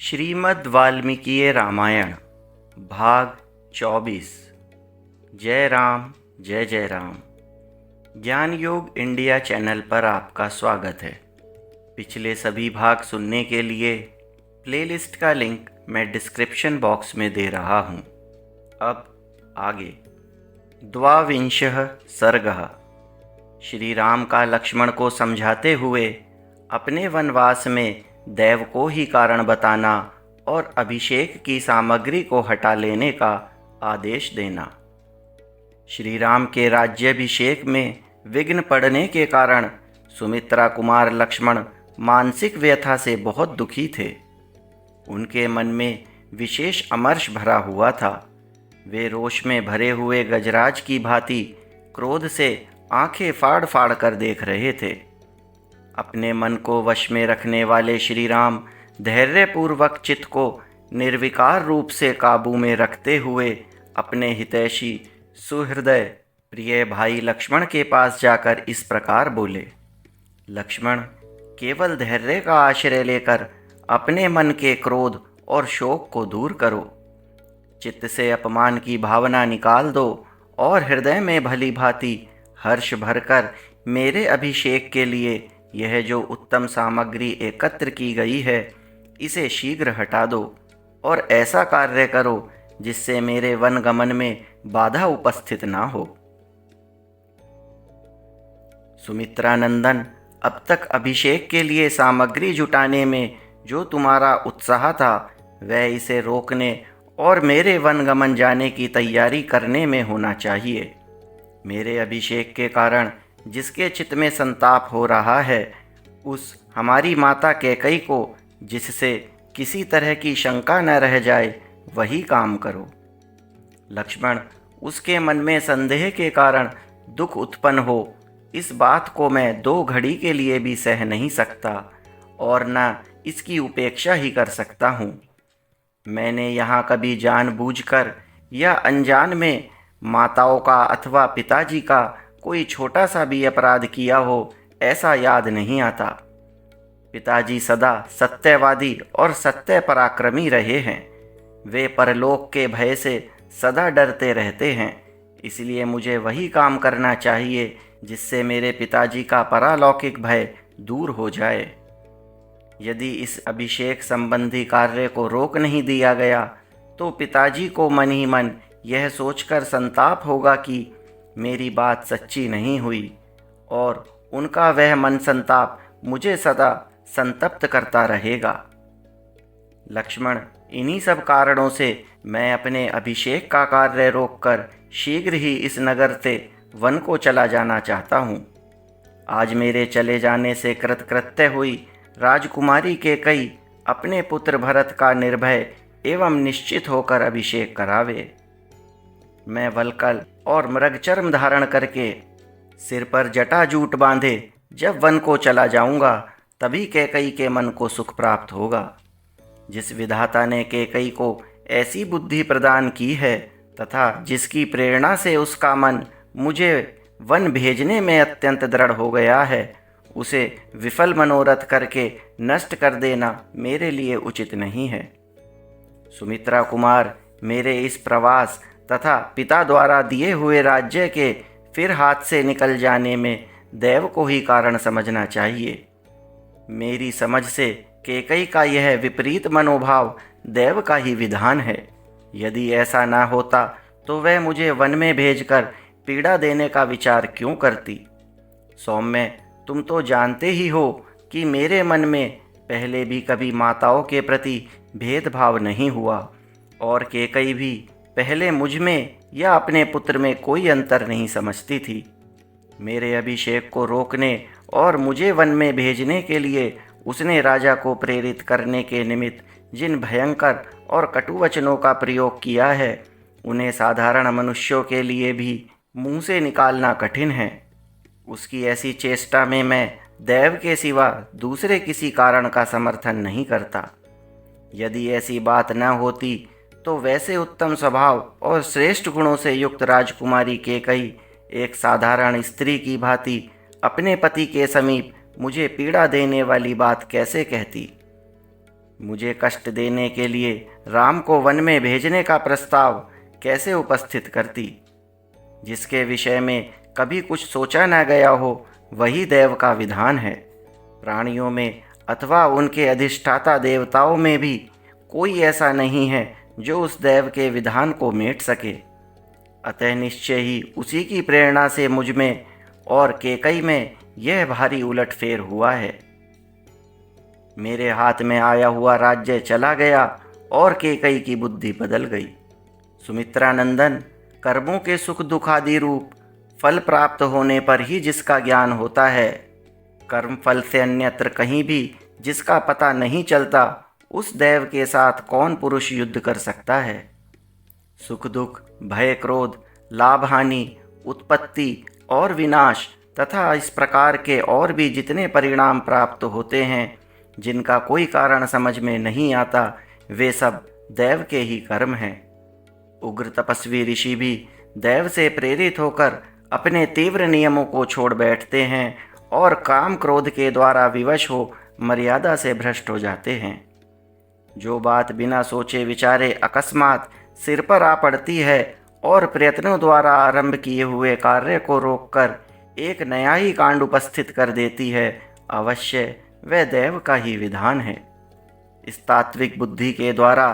श्रीमद् वाल्मीकि रामायण भाग 24। जय राम जय जय राम। ज्ञान योग इंडिया चैनल पर आपका स्वागत है। पिछले सभी भाग सुनने के लिए प्लेलिस्ट का लिंक मैं डिस्क्रिप्शन बॉक्स में दे रहा हूँ। अब आगे। द्वाविंशः सर्गः। श्री राम का लक्ष्मण को समझाते हुए अपने वनवास में दैव को ही कारण बताना और अभिषेक की सामग्री को हटा लेने का आदेश देना। श्री राम के राज्याभिषेक में विघ्न पड़ने के कारण सुमित्रा कुमार लक्ष्मण मानसिक व्यथा से बहुत दुखी थे। उनके मन में विशेष अमर्ष भरा हुआ था। वे रोष में भरे हुए गजराज की भांति क्रोध से आंखें फाड़ फाड़ कर देख रहे थे। अपने मन को वश में रखने वाले श्री राम धैर्यपूर्वक चित्त को निर्विकार रूप से काबू में रखते हुए अपने हितैषी सुहृदय प्रिय भाई लक्ष्मण के पास जाकर इस प्रकार बोले। लक्ष्मण, केवल धैर्य का आश्रय लेकर अपने मन के क्रोध और शोक को दूर करो। चित्त से अपमान की भावना निकाल दो और हृदय में भली भांति हर्ष भरकर मेरे अभिषेक के लिए यह जो उत्तम सामग्री एकत्र की गई है इसे शीघ्र हटा दो और ऐसा कार्य करो जिससे मेरे वन गमन में बाधा उपस्थित ना हो। सुमित्रा नंदन, अब तक अभिषेक के लिए सामग्री जुटाने में जो तुम्हारा उत्साह था वह इसे रोकने और मेरे वन गमन जाने की तैयारी करने में होना चाहिए। मेरे अभिषेक के कारण जिसके चित्त में संताप हो रहा है उस हमारी माता कैकई को जिससे किसी तरह की शंका न रह जाए वही काम करो। लक्ष्मण, उसके मन में संदेह के कारण दुख उत्पन्न हो इस बात को मैं 2 घड़ी के लिए भी सह नहीं सकता और न इसकी उपेक्षा ही कर सकता हूँ। मैंने यहाँ कभी जानबूझकर या अनजान में माताओं का अथवा पिताजी का कोई छोटा सा भी अपराध किया हो ऐसा याद नहीं आता। पिताजी सदा सत्यवादी और सत्य पराक्रमी रहे हैं। वे परलोक के भय से सदा डरते रहते हैं। इसलिए मुझे वही काम करना चाहिए जिससे मेरे पिताजी का परालौकिक भय दूर हो जाए। यदि इस अभिषेक संबंधी कार्य को रोक नहीं दिया गया तो पिताजी को मन ही मन यह सोचकर संताप होगा कि मेरी बात सच्ची नहीं हुई और उनका वह मन संताप मुझे सदा संतप्त करता रहेगा। लक्ष्मण, इन्हीं सब कारणों से मैं अपने अभिषेक का कार्य रोककर शीघ्र ही इस नगर से वन को चला जाना चाहता हूँ। आज मेरे चले जाने से कृतकृत्य हुई राजकुमारी कैकई अपने पुत्र भरत का निर्भय एवं निश्चित होकर अभिषेक करावे। मैं वल्कल और मृगचर्म धारण करके सिर पर जटाजूट बांधे जब वन को चला जाऊंगा तभी कैकई के मन को सुख प्राप्त होगा। जिस विधाता ने कैकई को ऐसी बुद्धि प्रदान की है तथा जिसकी प्रेरणा से उसका मन मुझे वन भेजने में अत्यंत दृढ़ हो गया है उसे विफल मनोरथ करके नष्ट कर देना मेरे लिए उचित नहीं है। सुमित्रा कुमार, मेरे इस प्रवास तथा पिता द्वारा दिए हुए राज्य के फिर हाथ से निकल जाने में दैव को ही कारण समझना चाहिए। मेरी समझ से कैकई का यह विपरीत मनोभाव दैव का ही विधान है। यदि ऐसा ना होता तो वह मुझे वन में भेजकर पीड़ा देने का विचार क्यों करती। सौम्य, तुम तो जानते ही हो कि मेरे मन में पहले भी कभी माताओं के प्रति भेदभाव नहीं हुआ और कैकई भी पहले मुझ में या अपने पुत्र में कोई अंतर नहीं समझती थी। मेरे अभिषेक को रोकने और मुझे वन में भेजने के लिए उसने राजा को प्रेरित करने के निमित्त जिन भयंकर और कटु वचनों का प्रयोग किया है उन्हें साधारण मनुष्यों के लिए भी मुंह से निकालना कठिन है। उसकी ऐसी चेष्टा में मैं दैव के सिवा दूसरे किसी कारण का समर्थन नहीं करता। यदि ऐसी बात न होती तो वैसे उत्तम स्वभाव और श्रेष्ठ गुणों से युक्त राजकुमारी कैकई एक साधारण स्त्री की भांति अपने पति के समीप मुझे पीड़ा देने वाली बात कैसे कहती। मुझे कष्ट देने के लिए राम को वन में भेजने का प्रस्ताव कैसे उपस्थित करती? जिसके विषय में कभी कुछ सोचा न गया हो वही देव का विधान है। प्राणियों में अथवा उनके अधिष्ठाता देवताओं में भी कोई ऐसा नहीं है जो उस देव के विधान को मेट सके। अतः निश्चय ही उसी की प्रेरणा से मुझ में और कैकई में यह भारी उलटफेर हुआ है। मेरे हाथ में आया हुआ राज्य चला गया और कैकई की बुद्धि बदल गई। सुमित्रा नंदन, कर्मों के सुख दुखादि रूप फल प्राप्त होने पर ही जिसका ज्ञान होता है, कर्म फल से अन्यत्र कहीं भी जिसका पता नहीं चलता, उस देव के साथ कौन पुरुष युद्ध कर सकता है? सुख दुख, भय क्रोध, लाभ हानि, उत्पत्ति और विनाश तथा इस प्रकार के और भी जितने परिणाम प्राप्त होते हैं, जिनका कोई कारण समझ में नहीं आता, वे सब देव के ही कर्म हैं। उग्र तपस्वी ऋषि भी देव से प्रेरित होकर अपने तीव्र नियमों को छोड़ बैठते हैं और काम क्रोध के द्वारा विवश हो मर्यादा से भ्रष्ट हो जाते हैं। जो बात बिना सोचे विचारे अकस्मात सिर पर आ पड़ती है और प्रयत्नों द्वारा आरंभ किए हुए कार्य को रोककर एक नया ही कांड उपस्थित कर देती है, अवश्य वह देव का ही विधान है। इस तात्विक बुद्धि के द्वारा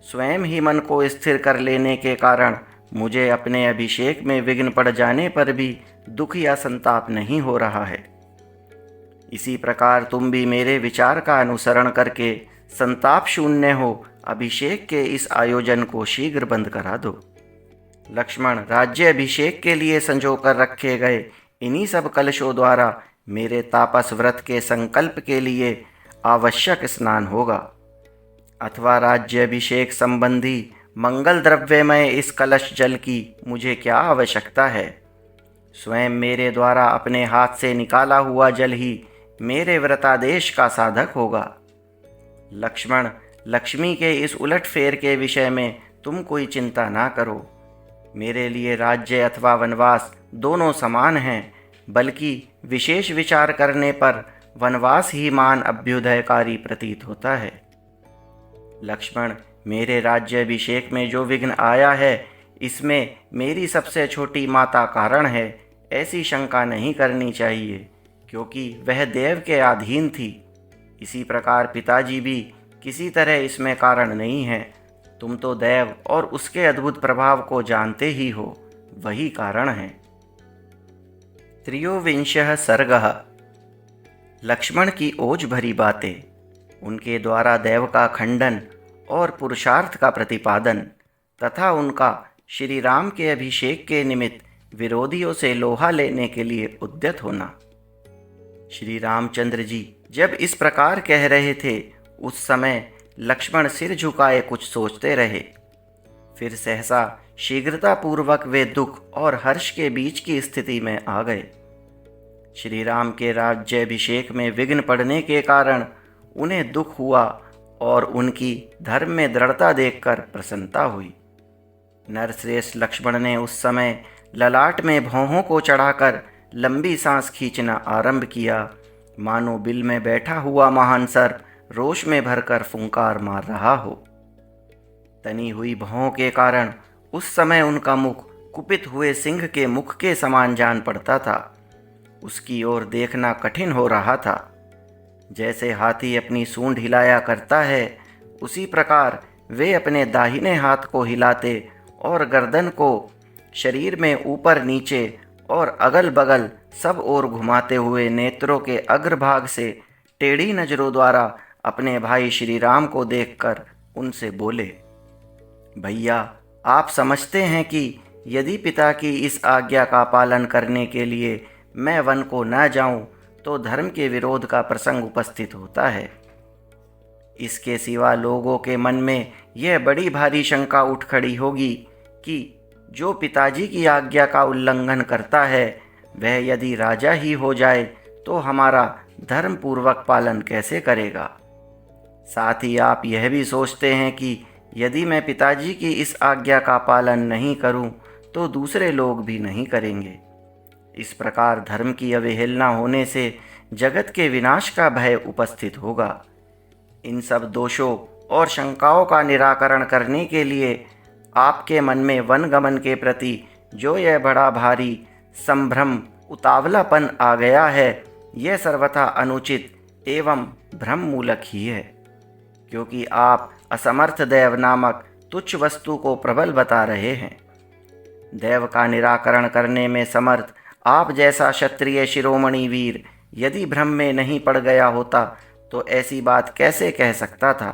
स्वयं ही मन को स्थिर कर लेने के कारण मुझे अपने अभिषेक में विघ्न पड़ जाने पर भी दुख या संताप नहीं हो रहा है। इसी प्रकार तुम भी मेरे विचार का अनुसरण करके संताप शून्य हो अभिषेक के इस आयोजन को शीघ्र बंद करा दो। लक्ष्मण, राज्य अभिषेक के लिए संजो कर रखे गए इन्हीं सब कलशों द्वारा मेरे तापस व्रत के संकल्प के लिए आवश्यक स्नान होगा, अथवा राज्य अभिषेक संबंधी मंगल द्रव्यमय इस कलश जल की मुझे क्या आवश्यकता है? स्वयं मेरे द्वारा अपने हाथ से निकाला हुआ जल ही मेरे व्रतादेश का साधक होगा। लक्ष्मण, लक्ष्मी के इस उलटफेर के विषय में तुम कोई चिंता ना करो। मेरे लिए राज्य अथवा वनवास दोनों समान हैं, बल्कि विशेष विचार करने पर वनवास ही मान अभ्युदयकारी प्रतीत होता है। लक्ष्मण, मेरे राज्य अभिषेक में जो विघ्न आया है, इसमें मेरी सबसे छोटी माता कारण है, ऐसी शंका नहीं करनी चाहिए, क्योंकि वह देव के अधीन थी। इसी प्रकार पिताजी भी किसी तरह इसमें कारण नहीं है। तुम तो देव और उसके अद्भुत प्रभाव को जानते ही हो, वही कारण है। त्रयोविंशः सर्गः। लक्ष्मण की ओज भरी बातें, उनके द्वारा देव का खंडन और पुरुषार्थ का प्रतिपादन तथा उनका श्री राम के अभिषेक के निमित्त विरोधियों से लोहा लेने के लिए उद्यत होना। श्री रामचंद्र जी जब इस प्रकार कह रहे थे, उस समय लक्ष्मण सिर झुकाए कुछ सोचते रहे। फिर सहसा शीघ्रतापूर्वक वे दुख और हर्ष के बीच की स्थिति में आ गए। श्री राम के राज्याभिषेक में विघ्न पड़ने के कारण उन्हें दुख हुआ और उनकी धर्म में दृढ़ता देखकर प्रसन्नता हुई। नरश्रेष्ठ लक्ष्मण ने उस समय ललाट में भौहों को चढ़ाकर लंबी सांस खींचना आरंभ किया, मानो बिल में बैठा हुआ महान सर्प रोष में भरकर फुंकार मार रहा हो। तनी हुई भौं के कारण उस समय उनका मुख कुपित हुए सिंह के मुख के समान जान पड़ता था। उसकी ओर देखना कठिन हो रहा था। जैसे हाथी अपनी सूंड हिलाया करता है, उसी प्रकार वे अपने दाहिने हाथ को हिलाते और गर्दन को शरीर में ऊपर नीचे और अगल बगल सब ओर घुमाते हुए नेत्रों के अग्रभाग से टेढ़ी नजरों द्वारा अपने भाई श्री राम को देखकर उनसे बोले, भैया, आप समझते हैं कि यदि पिता की इस आज्ञा का पालन करने के लिए मैं वन को न जाऊं तो धर्म के विरोध का प्रसंग उपस्थित होता है। इसके सिवा लोगों के मन में यह बड़ी भारी शंका उठ खड़ी होगी कि जो पिताजी की आज्ञा का उल्लंघन करता है, वह यदि राजा ही हो जाए तो हमारा धर्म पूर्वक पालन कैसे करेगा। साथ ही आप यह भी सोचते हैं कि यदि मैं पिताजी की इस आज्ञा का पालन नहीं करूं तो दूसरे लोग भी नहीं करेंगे। इस प्रकार धर्म की अवहेलना होने से जगत के विनाश का भय उपस्थित होगा। इन सब दोषों और शंकाओं का निराकरण करने के लिए आपके मन में वनगमन के प्रति जो यह बड़ा भारी संभ्रम उतावलापन आ गया है, यह सर्वथा अनुचित एवं भ्रम मूलक ही है, क्योंकि आप असमर्थ दैव नामक तुच्छ वस्तु को प्रबल बता रहे हैं। दैव का निराकरण करने में समर्थ आप जैसा क्षत्रिय शिरोमणि वीर यदि भ्रम में नहीं पड़ गया होता तो ऐसी बात कैसे कह सकता था।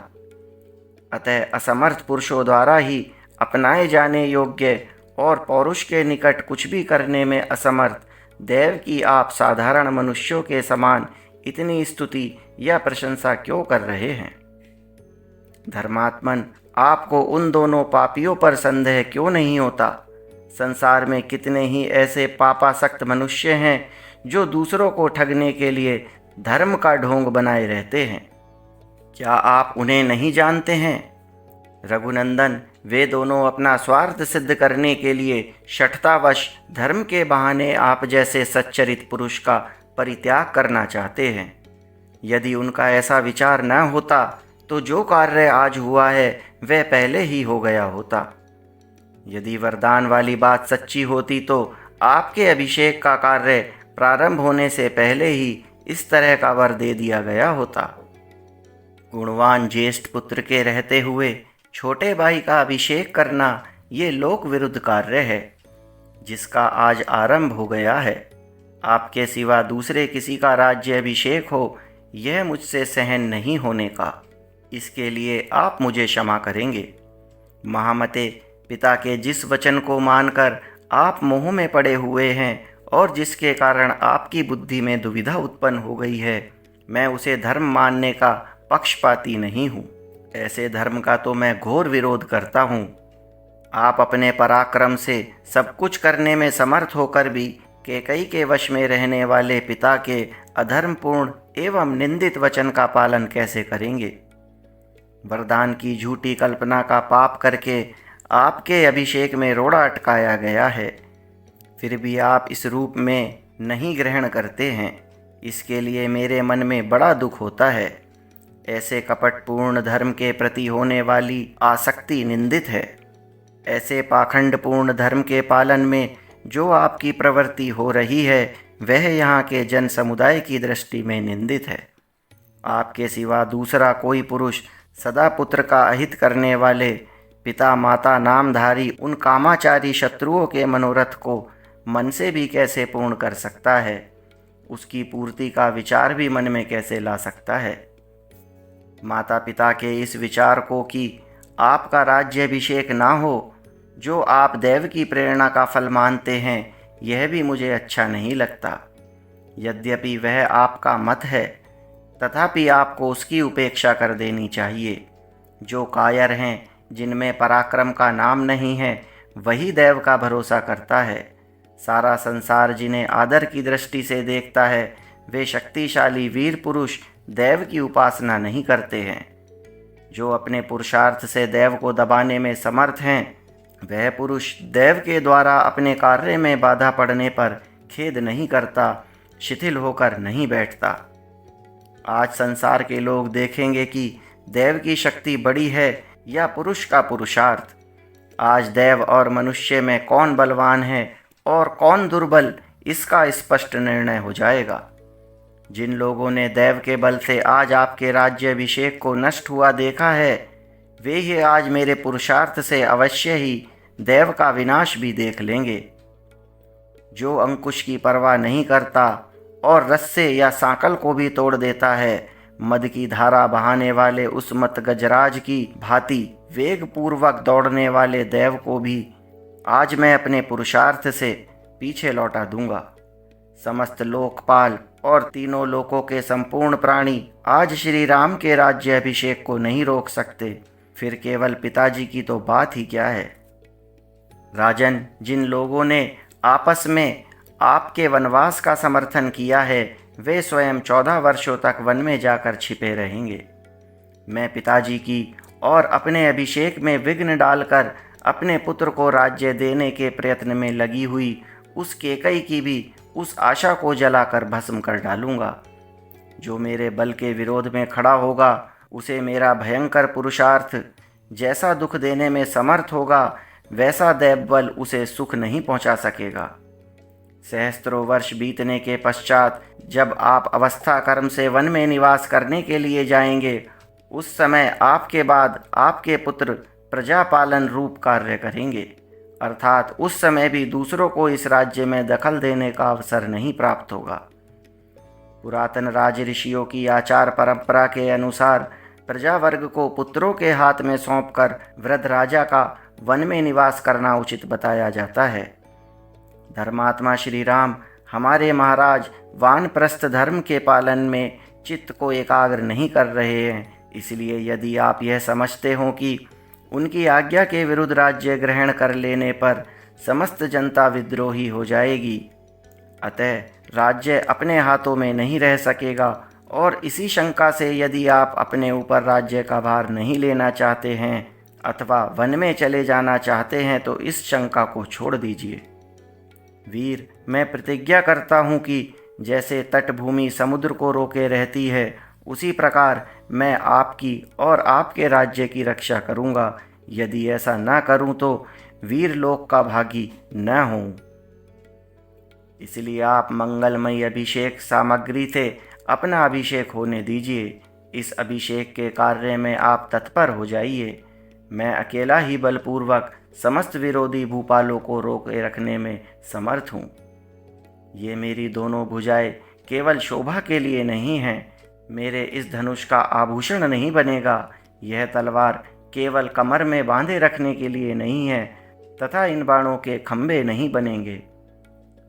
अतः असमर्थ पुरुषों द्वारा ही अपनाए जाने योग्य और पौरुष के निकट कुछ भी करने में असमर्थ देव की आप साधारण मनुष्यों के समान इतनी स्तुति या प्रशंसा क्यों कर रहे हैं। धर्मात्मन, आपको उन दोनों पापियों पर संदेह क्यों नहीं होता। संसार में कितने ही ऐसे पापासक्त मनुष्य हैं जो दूसरों को ठगने के लिए धर्म का ढोंग बनाए रहते हैं। क्या आप उन्हें नहीं जानते हैं? रघुनंदन, वे दोनों अपना स्वार्थ सिद्ध करने के लिए शठतावश धर्म के बहाने आप जैसे सच्चरित पुरुष का परित्याग करना चाहते हैं। यदि उनका ऐसा विचार न होता तो जो कार्य आज हुआ है वह पहले ही हो गया होता। यदि वरदान वाली बात सच्ची होती तो आपके अभिषेक का कार्य प्रारंभ होने से पहले ही इस तरह का वर दे दिया गया होता। गुणवान ज्येष्ठ पुत्र के रहते हुए छोटे भाई का अभिषेक करना ये लोक विरुद्ध कार्य है, जिसका आज आरंभ हो गया है। आपके सिवा दूसरे किसी का राज्य अभिषेक हो, यह मुझसे सहन नहीं होने का। इसके लिए आप मुझे क्षमा करेंगे। महामते, पिता के जिस वचन को मानकर आप मोह में पड़े हुए हैं और जिसके कारण आपकी बुद्धि में दुविधा उत्पन्न हो गई है, मैं उसे धर्म मानने का पक्षपाती नहीं हूँ। ऐसे धर्म का तो मैं घोर विरोध करता हूँ। आप अपने पराक्रम से सब कुछ करने में समर्थ होकर भी कैकेयी के वश में रहने वाले पिता के अधर्मपूर्ण एवं निंदित वचन का पालन कैसे करेंगे। वरदान की झूठी कल्पना का पाप करके आपके अभिषेक में रोड़ा अटकाया गया है, फिर भी आप इस रूप में नहीं ग्रहण करते हैं। इसके लिए मेरे मन में बड़ा दुख होता है। ऐसे कपटपूर्ण धर्म के प्रति होने वाली आसक्ति निंदित है। ऐसे पाखंडपूर्ण धर्म के पालन में जो आपकी प्रवृत्ति हो रही है वह यहाँ के जन समुदाय की दृष्टि में निंदित है। आपके सिवा दूसरा कोई पुरुष सदा पुत्र का अहित करने वाले पिता माता नामधारी उन कामाचारी शत्रुओं के मनोरथ को मन से भी कैसे पूर्ण कर सकता है, उसकी पूर्ति का विचार भी मन में कैसे ला सकता है। माता पिता के इस विचार को कि आपका राज्याभिषेक ना हो, जो आप देव की प्रेरणा का फल मानते हैं, यह भी मुझे अच्छा नहीं लगता। यद्यपि वह आपका मत है, तथापि आपको उसकी उपेक्षा कर देनी चाहिए। जो कायर हैं, जिनमें पराक्रम का नाम नहीं है, वही देव का भरोसा करता है। सारा संसार जिन्हें आदर की दृष्टि से देखता है, वे शक्तिशाली वीर पुरुष देव की उपासना नहीं करते हैं। जो अपने पुरुषार्थ से देव को दबाने में समर्थ हैं, वह पुरुष देव के द्वारा अपने कार्य में बाधा पड़ने पर खेद नहीं करता, शिथिल होकर नहीं बैठता। आज संसार के लोग देखेंगे कि देव की शक्ति बड़ी है या पुरुष का पुरुषार्थ। आज देव और मनुष्य में कौन बलवान है और कौन दुर्बल, इसका स्पष्ट निर्णय हो जाएगा। जिन लोगों ने देव के बल से आज आपके राज्याभिषेक को नष्ट हुआ देखा है, वे ही आज मेरे पुरुषार्थ से अवश्य ही देव का विनाश भी देख लेंगे। जो अंकुश की परवाह नहीं करता और रस्से या सांकल को भी तोड़ देता है, मद की धारा बहाने वाले उस मत गजराज की भांति वेग पूर्वक दौड़ने वाले देव को भी आज मैं अपने पुरुषार्थ से पीछे लौटा दूंगा। समस्त लोकपाल और तीनों लोकों के संपूर्ण प्राणी आज श्री राम के राज्याभिषेक को नहीं रोक सकते, फिर केवल पिताजी की तो बात ही क्या है। राजन, जिन लोगों ने आपस में आपके वनवास का समर्थन किया है, वे स्वयं 14 वर्षों तक वन में जाकर छिपे रहेंगे। मैं पिताजी की और अपने अभिषेक में विघ्न डालकर अपने पुत्र को राज्य देने के प्रयत्न में लगी हुई उस कैकेयी की भी उस आशा को जलाकर भस्म कर डालूंगा। जो मेरे बल के विरोध में खड़ा होगा, उसे मेरा भयंकर पुरुषार्थ जैसा दुख देने में समर्थ होगा, वैसा दैवबल उसे सुख नहीं पहुंचा सकेगा। सहस्त्रों वर्ष बीतने के पश्चात जब आप अवस्था कर्म से वन में निवास करने के लिए जाएंगे, उस समय आपके बाद आपके पुत्र प्रजापालन रूप कार्य करेंगे, अर्थात उस समय भी दूसरों को इस राज्य में दखल देने का अवसर नहीं प्राप्त होगा। पुरातन राज ऋषियों की आचार परंपरा के अनुसार प्रजावर्ग को पुत्रों के हाथ में सौंपकर वृद्ध राजा का वन में निवास करना उचित बताया जाता है। धर्मात्मा श्री राम हमारे महाराज वानप्रस्थ धर्म के पालन में चित्त को एकाग्र नहीं कर रहे हैं, इसलिए यदि आप यह समझते हो कि उनकी आज्ञा के विरुद्ध राज्य ग्रहण कर लेने पर समस्त जनता विद्रोही हो जाएगी, अतः राज्य अपने हाथों में नहीं रह सकेगा, और इसी शंका से यदि आप अपने ऊपर राज्य का भार नहीं लेना चाहते हैं अथवा वन में चले जाना चाहते हैं तो इस शंका को छोड़ दीजिए। वीर, मैं प्रतिज्ञा करता हूँ कि जैसे तटभूमि समुद्र को रोके रहती है, उसी प्रकार मैं आपकी और आपके राज्य की रक्षा करूँगा। यदि ऐसा न करूँ तो वीर लोक का भागी न हूँ। इसलिए आप मंगलमयी अभिषेक सामग्री से अपना अभिषेक होने दीजिए। इस अभिषेक के कार्य में आप तत्पर हो जाइए। मैं अकेला ही बलपूर्वक समस्त विरोधी भूपालों को रोके रखने में समर्थ हूँ। ये मेरी दोनों भुजाएं केवल शोभा के लिए नहीं हैं, मेरे इस धनुष का आभूषण नहीं बनेगा। यह तलवार केवल कमर में बांधे रखने के लिए नहीं है तथा इन बाणों के खंभे नहीं बनेंगे।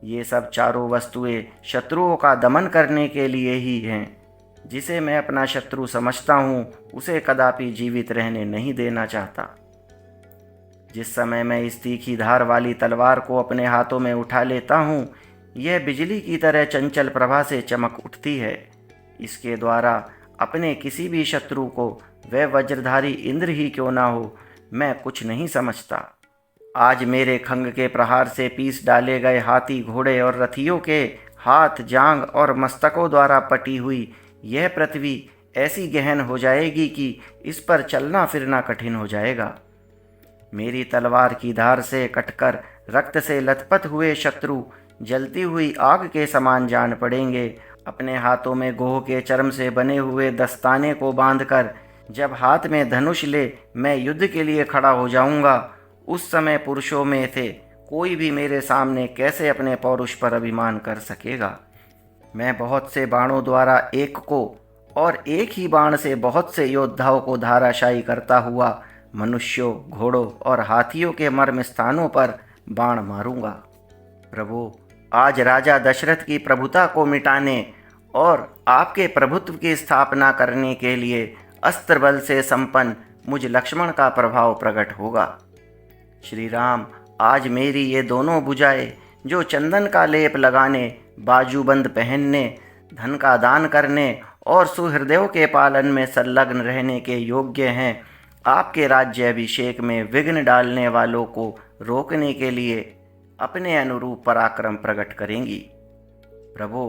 ये सब चारों वस्तुएं शत्रुओं का दमन करने के लिए ही हैं। जिसे मैं अपना शत्रु समझता हूँ उसे कदापि जीवित रहने नहीं देना चाहता। जिस समय मैं इस तीखी धार वाली तलवार को अपने हाथों में उठा लेता हूँ, यह बिजली की तरह चंचल प्रभा से चमक उठती है। इसके द्वारा अपने किसी भी शत्रु को, वह वज्रधारी इंद्र ही क्यों ना हो, मैं कुछ नहीं समझता। आज मेरे खंग के प्रहार से पीस डाले गए हाथी, घोड़े और रथियों के हाथ, जांग और मस्तकों द्वारा पटी हुई यह पृथ्वी ऐसी गहन हो जाएगी कि इस पर चलना फिरना कठिन हो जाएगा। मेरी तलवार की धार से कटकर रक्त से लथपथ हुए शत्रु जलती हुई आग के समान जान पड़ेंगे। अपने हाथों में गोह के चर्म से बने हुए दस्ताने को बांधकर जब हाथ में धनुष ले मैं युद्ध के लिए खड़ा हो जाऊंगा, उस समय पुरुषों में से कोई भी मेरे सामने कैसे अपने पौरुष पर अभिमान कर सकेगा। मैं बहुत से बाणों द्वारा एक को और एक ही बाण से बहुत से योद्धाओं को धाराशायी करता हुआ मनुष्यों, घोड़ों और हाथियों के मर्म स्थानों पर बाण मारूंगा। प्रभु, आज राजा दशरथ की प्रभुता को मिटाने और आपके प्रभुत्व की स्थापना करने के लिए अस्त्र बल से संपन्न मुझ लक्ष्मण का प्रभाव प्रकट होगा। श्री राम, आज मेरी ये दोनों भुजाएं जो चंदन का लेप लगाने, बाजूबंद पहनने, धन का दान करने और सुहृदयों के पालन में संलग्न रहने के योग्य हैं, आपके राज्य अभिषेक में विघ्न डालने वालों को रोकने के लिए अपने अनुरूप पराक्रम प्रकट करेंगी। प्रभु,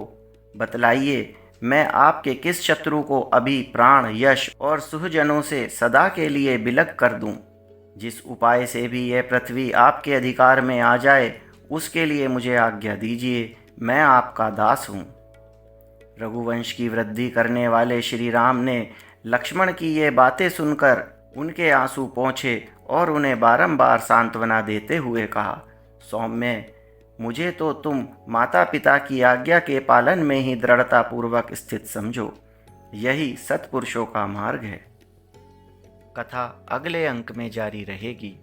बतलाइए, मैं आपके किस शत्रु को अभी प्राण, यश और सुहजनों से सदा के लिए बिलग कर दूं? जिस उपाय से भी यह पृथ्वी आपके अधिकार में आ जाए, उसके लिए मुझे आज्ञा दीजिए। मैं आपका दास हूँ। रघुवंश की वृद्धि करने वाले श्री राम ने लक्ष्मण की ये बातें सुनकर उनके आंसू पोंछे और उन्हें बारंबार सांत्वना देते हुए कहा, सौम्य, मुझे तो तुम माता पिता की आज्ञा के पालन में ही दृढ़तापूर्वक स्थित समझो। यही सत्पुरुषों का मार्ग है। कथा अगले अंक में जारी रहेगी।